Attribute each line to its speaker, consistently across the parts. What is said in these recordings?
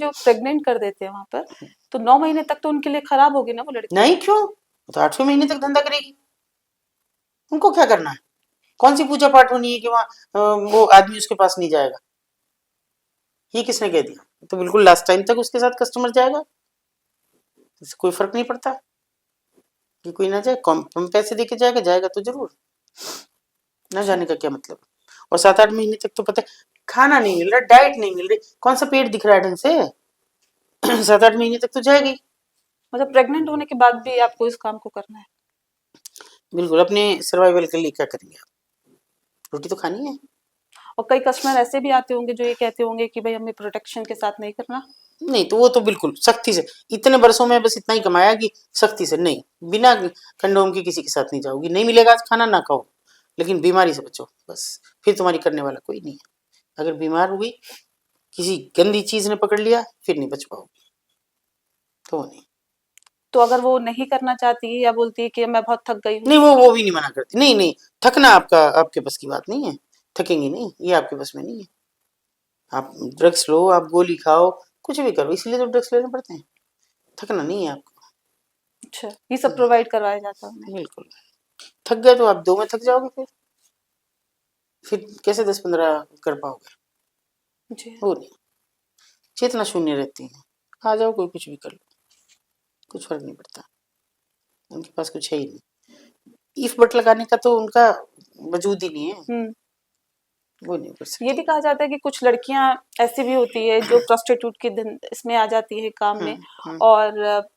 Speaker 1: जो प्रेग्नेंट कर देते हैं वहां पर, तो 9 महीने तक तो उनके लिए खराब होगी ना वो लड़की।
Speaker 2: नहीं क्यों, तो 8वें महीने तक धंधा करेगी। उनको क्या करना है, कौन सी पूजा पाठ होनी है कि वहां वो आदमी उसके पास नहीं जाएगा। ये किसने कह दिया, तो बिल्कुल लास्ट टाइम तक उसके साथ कस्टमर जाएगा, इससे कोई फर्क नहीं पड़ता कि कोई ना जाए, कम कम पैसे देके जाएगा, जाएगा तो जरूर, ना
Speaker 1: अच्छा।
Speaker 2: जाने का क्या मतलब। और 7-8 महीने तक तो पता है खाना नहीं मिल रहा, डाइट नहीं मिल रही, कौन सा पेट दिख रहा है ढंग से। 7-8 महीने तक तो जाएगी।
Speaker 1: मतलब प्रेग्नेंट होने के बाद भी आपको इस काम को करना है?
Speaker 2: बिल्कुल, अपने सर्वाइवल के लिए क्या करेंगे आप, रोटी तो खानी है।
Speaker 1: और कई कस्टमर ऐसे भी आते होंगे जो ये कहते होंगे कि भाई हमें प्रोटेक्शन के साथ नहीं करना।
Speaker 2: नहीं तो वो तो बिल्कुल सख्ती से, इतने वर्षों में बस इतना ही कमाया कि सख्ती से नहीं, बिना कंडोम के किसी के साथ नहीं जाओगी, नहीं मिलेगा आज खाना ना खाओ, लेकिन बीमारी से बचो बस, फिर तुम्हारी करने वाला कोई नहीं है। अगर बीमार हो गई, किसी गंदी चीज ने पकड़ लिया, फिर नहीं बच पाओगी, तो नहीं।
Speaker 1: तो अगर वो नहीं करना चाहती है या बोलती है कि मैं बहुत थक गई हूँ?
Speaker 2: नहीं वो भी नहीं मना करती, नहीं नहीं, थकना आपका आपके बस की बात नहीं है, थकेंगी नहीं, ये आपके बस में नहीं है। आप ड्रग्स लो, आप गोली खाओ, कुछ भी करो, इसलिए तो ड्रग्स लेने पड़ते हैं, थकना नहीं है आपको।
Speaker 1: अच्छा, ये सब प्रोवाइड करवाया जाता है उन्हें?
Speaker 2: बिल्कुल, थक गए तो आप 2 में थक जाओगे, फिर कैसे 10-15 कर पाओगे,
Speaker 1: जी।
Speaker 2: वो नहीं, चेतना शून्य रहती है, आ जाओ कोई कुछ भी कर लो, कुछ फर्क नहीं पड़ता, उनके पास कुछ है ही नहीं, इफ बट लगाने का तो उनका वजूद ही नहीं है,
Speaker 1: हम्म।
Speaker 2: वो नहीं कर
Speaker 1: ये भी
Speaker 2: सकते।
Speaker 1: कहा जाता है कि कुछ लड़कियां ऐसी भी होती है जो प्रोस्टिट्यूट के दिन इसमें आ जाती है काम में,
Speaker 2: हम्म।
Speaker 1: और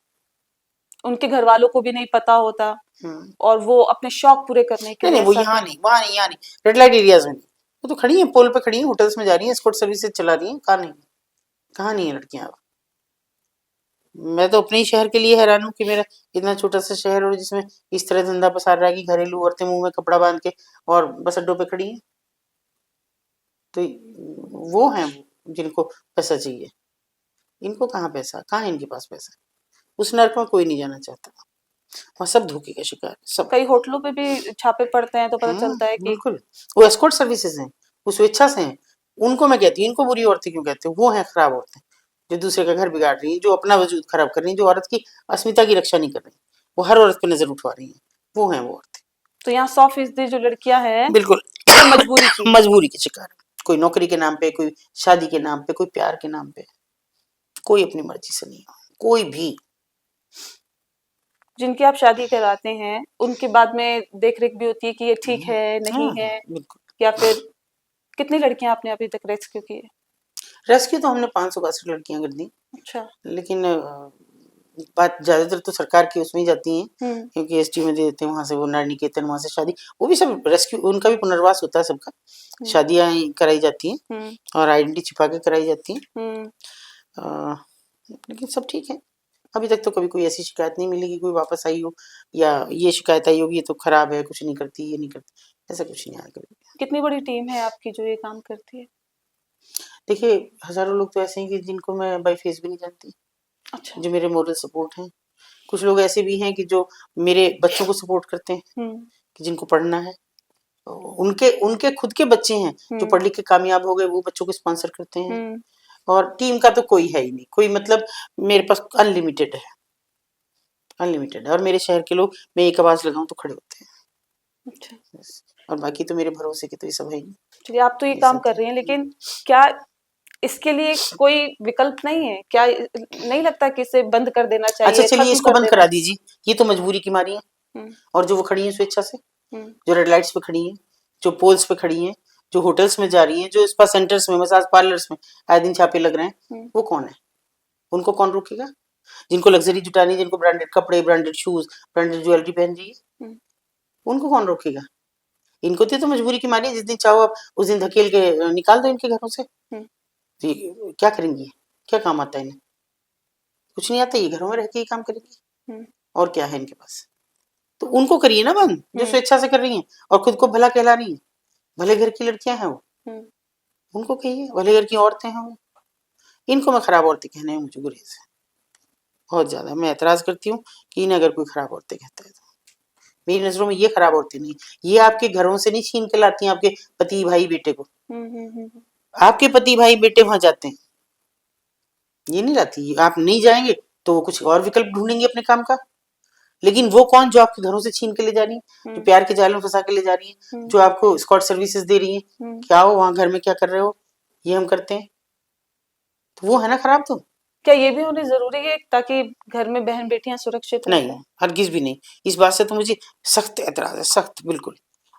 Speaker 1: उनके घर वालों को भी नहीं पता होता,
Speaker 2: हम्म।
Speaker 1: और वो अपने शौक पूरे करने के
Speaker 2: नहीं
Speaker 1: लिए
Speaker 2: नहीं, वो
Speaker 1: ऐसा
Speaker 2: यहाँ
Speaker 1: कर।
Speaker 2: नहीं, वहाँ नहीं, यहाँ नहीं, रेड लाइट एरियाज में नहीं, वो तो खड़ी है पोल पे खड़ी है, होटल्स में जा रही है, एस्कॉर्ट सर्विसेज चला रही है, कहाँ नहीं, कहाँ नहीं है लड़कियां। मैं तो अपने ही शहर के लिए हैरान हूँ कि मेरा इतना छोटा सा शहर, और जिसमें इस तरह धंधा पसार रहा है कि घरेलू औरतें मुंह में कपड़ा बांध के और बस अड्डों पे खड़ी हैं। तो वो हैं वो जिनको पैसा चाहिए, इनको कहाँ पैसा, कहाँ है इनके पास पैसा, उस नर्क में कोई नहीं जाना चाहता, वहाँ सब धोखे का शिकार है, सब।
Speaker 1: कई होटलों पे भी छापे पड़ते हैं तो पता चलता है कि।
Speaker 2: बिल्कुल, वो एस्कॉर्ट सर्विसेज हैं, वो स्वेच्छा से हैं, उनको मैं कहती हूँ, इनको बुरी औरतें क्यों कहते हो, वो हैं खराब औरतें, जो दूसरे का घर बिगाड़ रही है, जो अपना वजूद खराब कर रही है, जो औरत की अस्मिता की रक्षा नहीं कर रही, वो हर औरत पे नजर उठवा रही है, वो हैं वो औरतें।
Speaker 1: तो यहाँ 100% जो लड़कियां हैं
Speaker 2: बिल्कुल।
Speaker 1: वो मजबूरी की।
Speaker 2: मजबूरी के शिकार है, कोई नौकरी के नाम पे, कोई शादी के नाम पे, कोई प्यार के नाम पे, कोई अपनी मर्जी से नहीं, कोई भी।
Speaker 1: जिनकी आप शादी कराते हैं उनके बाद में देख रेख भी होती है कि ये ठीक है नहीं
Speaker 2: हाँ
Speaker 1: है,
Speaker 2: बिल्कुल।
Speaker 1: या फिर कितनी लड़कियां आपने अभी तक रेस्क्यू की है?
Speaker 2: रेस्क्यू तो हमने 562 लड़कियां कर दी,
Speaker 1: अच्छा।
Speaker 2: लेकिन बात ज्यादातर तो सरकार की उसमें ही जाती हैं,
Speaker 1: हम्म।
Speaker 2: क्योंकि एसटी में दे देते हैं, वहां से वो नारी निकेतन, वहां से शादी, वो भी सब रेस्क्यू, उनका भी पुनर्वास होता है सबका,
Speaker 1: हम्म।
Speaker 2: शादियां कराई जाती हैं
Speaker 1: हम्म।
Speaker 2: और आइडेंटिटी छिपा के कराई जाती हैं।
Speaker 1: हम्म।
Speaker 2: अ, लेकिन सब ठीक है, अभी तक तो कभी कोई ऐसी शिकायत नहीं मिली कि कोई वापस आई हो, या ये शिकायत आई होगी ये तो खराब है, कुछ नहीं करती, ये नहीं करती, ऐसा कुछ नहीं आया कभी।
Speaker 1: कितनी बड़ी टीम है आपकी जो ये काम करती है?
Speaker 2: देखिए, हजारों लोग तो ऐसे हैं कि जिनको मैं बाई फेस भी नहीं जानती,
Speaker 1: अच्छा।
Speaker 2: जो मेरे मोरल सपोर्ट हैं, कुछ लोग ऐसे भी हैं कि जो मेरे बच्चों को सपोर्ट करते हैं,
Speaker 1: हम्म।
Speaker 2: कि जिनको पढ़ना है, उनके उनके खुद के बच्चे हैं जो
Speaker 1: हम्म।
Speaker 2: पढ़ लिख के कामयाब हो गए, वो बच्चों को स्पॉन्सर करते हैं।
Speaker 1: हम्म।
Speaker 2: और टीम का तो कोई है ही नहीं, कोई मतलब मेरे पास अनलिमिटेड है, अनलिमिटेड है, और मेरे शहर के लोग, मैं एक आवाज लगाऊं तो खड़े होते हैं
Speaker 1: अच्छा।
Speaker 2: बस। और बाकी तो मेरे भरोसे की तो ये सब है ही,
Speaker 1: चलिए, आप तो ये
Speaker 2: ये
Speaker 1: काम
Speaker 2: सब
Speaker 1: कर
Speaker 2: है।
Speaker 1: रही हैं, लेकिन क्या इसके लिए कोई विकल्प नहीं है क्या? नहीं लगता कि इसे बंद कर देना
Speaker 2: अच्छा
Speaker 1: चाहिए,
Speaker 2: चलिए,
Speaker 1: खत्म
Speaker 2: इसको
Speaker 1: कर
Speaker 2: बंद
Speaker 1: देना?
Speaker 2: करा दीजिए, ये तो मजबूरी की मारी है,
Speaker 1: हम्म।
Speaker 2: और जो वो खड़ी है स्वेच्छा से,
Speaker 1: हम्म।
Speaker 2: जो रेड लाइट्स पे खड़ी हैं, जो पोल्स पे खड़ी हैं, जो होटल्स में जा रही हैं, जो स्पा सेंटर्स में, मसाज पार्लर्स में आए दिन छापे लग रहे हैं,
Speaker 1: हम्म।
Speaker 2: वो कौन है, उनको कौन रोकेगा, जिनको लग्जरी जुटानी है, जिनको ब्रांडेड कपड़े, ब्रांडेड शूज, ब्रांडेड ज्वेलरी पहन रही है,
Speaker 1: हम्म।
Speaker 2: उनको कौन रोकेगा। इनको तो मजबूरी की मारी है, जिस दिन चाहो आप उस दिन धकेल के निकाल दो इनके घरों से,
Speaker 1: हम्म।
Speaker 2: तो ये क्या करेंगी, क्या काम आता है इन्हें, कुछ नहीं आता, ये घरों में रह के ही काम करेंगी,
Speaker 1: हम्म।
Speaker 2: और क्या है इनके पास। तो उनको करिए ना बंद, जो
Speaker 1: हम्म।
Speaker 2: स्वेच्छा से कर रही हैं और खुद को भला कहला रही हैं, भले घर की लड़कियां हैं वो,
Speaker 1: हम्म।
Speaker 2: उनको कहिए, भले घर की औरतें हैं वो, इनको मैं खराब औरतें कहने में मुझे गुरेज है, बहुत ज्यादा मैं एतराज करती हूँ कि इन्हें अगर कोई खराब औरतें कहता है तो, मेरी नजरों में ये खराब औरतें नहीं, ये आपके घरों से नहीं छीन के लाती हैं आपके पति भाई बेटे को,
Speaker 1: हम्म। हम्म।
Speaker 2: आपके पति भाई बेटे वहां जाते हैं, ये नहीं रहती, आप नहीं जाएंगे तो वो कुछ और विकल्प ढूंढेंगे अपने काम का। लेकिन वो कौन जो आपके घरों से छीन के ले जा रही है, जो प्यार के जाल में फंसा के ले जा रही है, जो आपको स्कॉट सर्विसेज दे रही है, क्या हो वहां घर में क्या कर रहे हो, ये हम करते हैं, तो वो है ना खराब। तो
Speaker 1: क्या ये भी होनी जरूरी है ताकि घर में बहन बेटियां सुरक्षित रह
Speaker 2: नहीं,
Speaker 1: पाए?
Speaker 2: हरगिज भी नहीं। इस बात से तो मुझे सख्त एतराज है, सख्त बिल्कुल।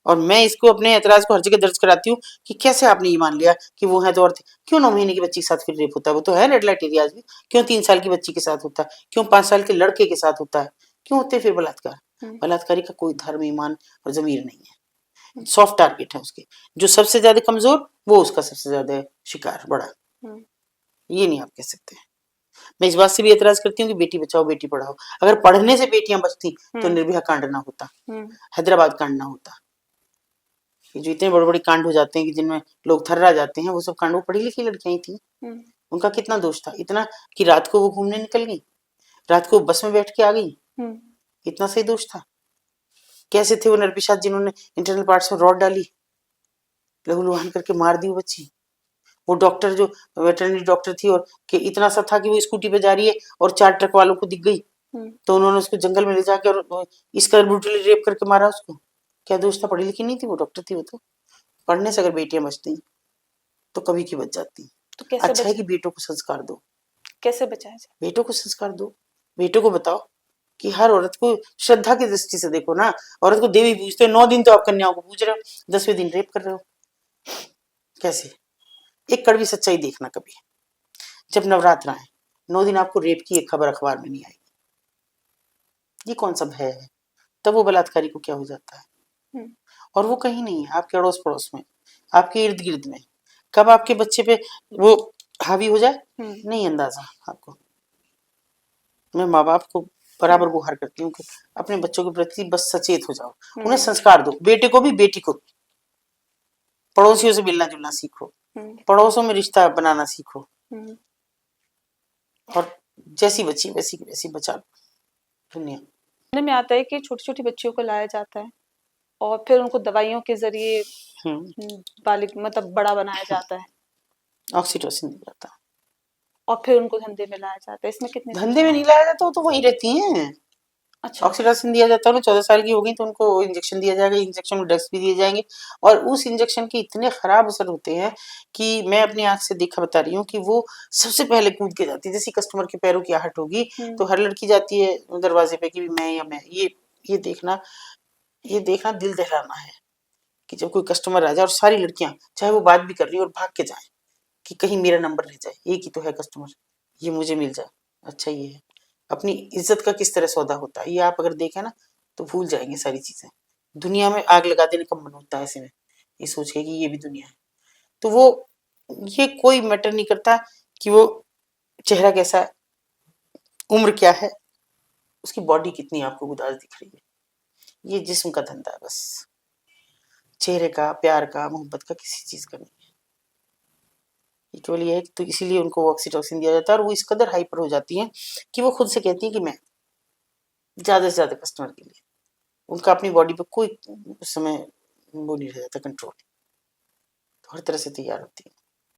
Speaker 2: और मैं इसको अपने एतराज को हर जगह दर्ज कराती हूँ कि कैसे आपने ये मान लिया कि वो है तो और थे। क्यों 9 महीने की बच्ची के साथ फिर रेप होता है? वो तो है रेड लाइट एरियाज में। क्यों 3 साल की बच्ची के साथ होता है? क्यों 5 साल के लड़के के साथ होता है? क्यों होते हैं फिर बलात्कार? बलात्कारी का कोई धर्म, ईमान और जमीर नहीं है। सॉफ्ट टारगेट है उसके। जो सबसे ज्यादा कमजोर वो उसका सबसे ज्यादा शिकार बड़ा। ये नहीं आप कह सकते। मैं इस बात से भी एतराज करती हूँ कि बेटी बचाओ बेटी पढ़ाओ। अगर पढ़ने से बेटियां बचती तो निर्भया कांड ना होता, हैदराबाद कांड ना होता। ये जो इतने बड़े बड़े कांड हो जाते हैं कि जिनमें लोग थर्रा जाते हैं, वो सब कांड वो पढ़ी लिखी लड़कियां ही थी। उनका कितना दोष था? इतना कि रात को वो घूमने निकल गई, रात को बस में बैठ के आ गई, इतना सही दोष था? कैसे थे वो नरपिशाच जिन्होंने इंटरनल पार्ट्स में रॉड डाली, लहूलुहान करके मार दी वो बच्ची? वो डॉक्टर जो वेटरनरी डॉक्टर थी और कि इतना सा था कि वो स्कूटी पे जा रही है और 4 ट्रक वालों को दिख गई, तो उन्होंने उसको जंगल में ले जाके और इसका ब्रूटली रेप करके मारा उसको। क्या दोष था? पढ़ी लिखी नहीं थी वो, डॉक्टर थी वो तो। पढ़ने से अगर बेटियां बचती तो कभी की बच जाती।
Speaker 1: तो कैसे
Speaker 2: अच्छा है कि बेटों को संस्कार दो।
Speaker 1: कैसे बचाया जाए?
Speaker 2: बेटों को संस्कार दो। बेटों को बताओ कि हर औरत को श्रद्धा की दृष्टि से देखो ना। औरत को देवी पूजते हो, 9 दिन तो आप कन्याओं को पूज रहे हो, 10वें दिन रेप कर रहे हो। कैसे? एक कड़वी सच्चाई देखना कभी, जब नवरात्र आए 9 दिन आपको रेप की एक खबर अखबार में नहीं आएगी। ये कौन सा भय है? तब वो बलात्कारी को क्या हो जाता है? और वो कहीं नहीं है, आपके अड़ोस पड़ोस में, आपके इर्द गिर्द में। कब आपके बच्चे पे वो हावी हो जाए नहीं अंदाजा आपको। मैं माँ बाप को बराबर गुहार करती हूँ कि अपने बच्चों के प्रति बस सचेत हो जाओ, उन्हें संस्कार दो, बेटे को भी बेटी को भी। पड़ोसियों से मिलना जुलना सीखो, पड़ोसों में रिश्ता बनाना सीखो, और जैसी बच्ची वैसी की वैसी बचा लो दुनिया।
Speaker 1: सुनने में आता है कि छोटी छोटी बच्चियों को लाया जाता है और फिर उनको दवाइयों के जरिए बालिग मतलब बड़ा बनाया जाता है,
Speaker 2: ऑक्सीटोसिन दिया जाता।
Speaker 1: और फिर उनको धंधे में लाया जाता है। इसमें कितने
Speaker 2: धंधे में नहीं लाया जाता, वो तो वही रहती हैं।
Speaker 1: अच्छा
Speaker 2: ऑक्सीटोसिन दिया जाता है ना, 14 साल की हो गई तो उनको इंजेक्शन दिया जाएगा, इंजेक्शन में ड्रग्स भी दिए जाएंगे, और उस इंजेक्शन के इतने खराब असर होते हैं कि मैं अपनी आंख से देखा बता रही हूँ कि वो सबसे पहले कूद के जाती है। जैसे कस्टमर के पैरों की आहट होगी तो हर लड़की जाती है दरवाजे पे कि मैं या मैं। ये देखना, ये देखना दिल दहलाना है कि जब कोई कस्टमर आ जाए और सारी लड़कियां चाहे वो बात भी कर रही है और भाग के जाए कि कहीं मेरा नंबर रह जाए, एक ही तो है कस्टमर, ये मुझे मिल जाए। अच्छा ये है अपनी इज्जत का किस तरह सौदा होता है, ये आप अगर देखें ना तो भूल जाएंगे सारी चीजें। दुनिया में आग लगा देने का मन होता है ऐसे में, ये सोच के कि ये भी दुनिया है। तो वो ये कोई मैटर नहीं करता कि वो चेहरा कैसा है, उम्र क्या है, उसकी बॉडी कितनी आपको गुदाज दिख रही है। ये जिस्म का धंधा है बस, चेहरे का, प्यार का, मोहब्बत का किसी चीज का नहीं। ये केवल ये है कि तो इसीलिए उनको ऑक्सीटोसिन दिया जाता है, और वो इस कदर हाइपर हो जाती हैं कि वो खुद से कहती है कि मैं ज्यादा से ज्यादा कस्टमर के लिए। उनका अपनी बॉडी पे कोई उस समय वो नहीं रह जाता कंट्रोल, तो हर तरह से तैयार होती है।